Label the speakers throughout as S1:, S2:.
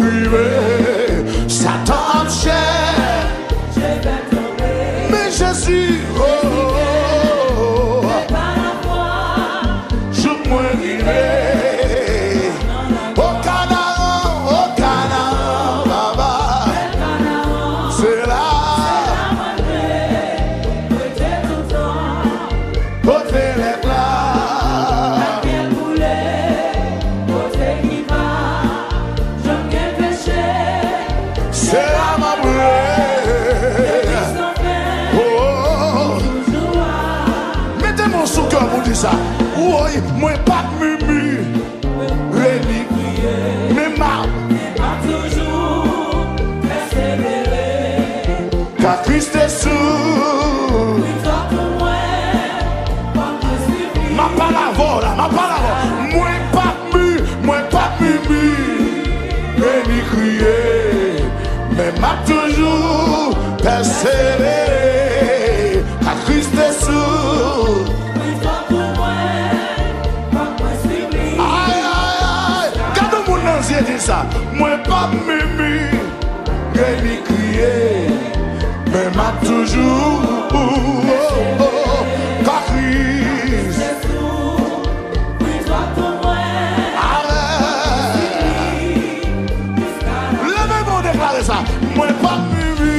S1: privé, Satan a cher, mais Jésus, je mourirai. Au Canaan, Baba, c'est là. Côté les plats, c'est là ma brûlée. Oh, mettez mon sous cœur pour dire ça. Oui, moi pas de mumu, relique, mais ma car Christ est sous. Ma parole, moi pas mumu, ni crier, mais m'a toujours persévéré, car Christ est sous. Aïe, aïe, aïe, quand mon ancien dit ça, moi pas mumu, ni crier, mais m'a toujours, car Christ. Ça, moi pas mumu,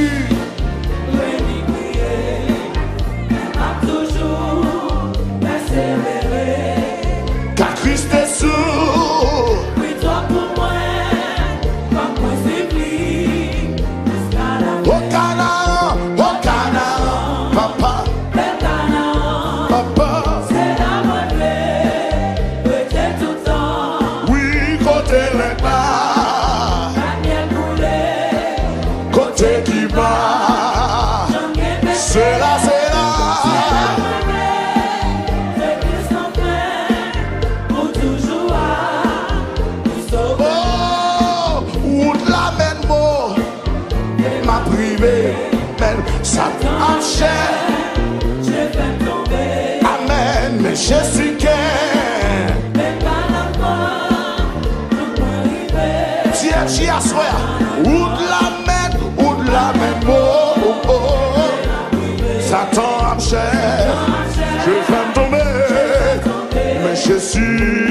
S1: car Christ est sous. Au Canaan, papa, papa, oui, côté les plats, côté qui bat, c'est là, c'est là. Oh, où la mène mot, ma privée, mène Satan en chair. Amen, mais Jésus qui Tiens, j'y assois, où la mène mot, Satan en chair. Je vais me tomber, mais Jésus.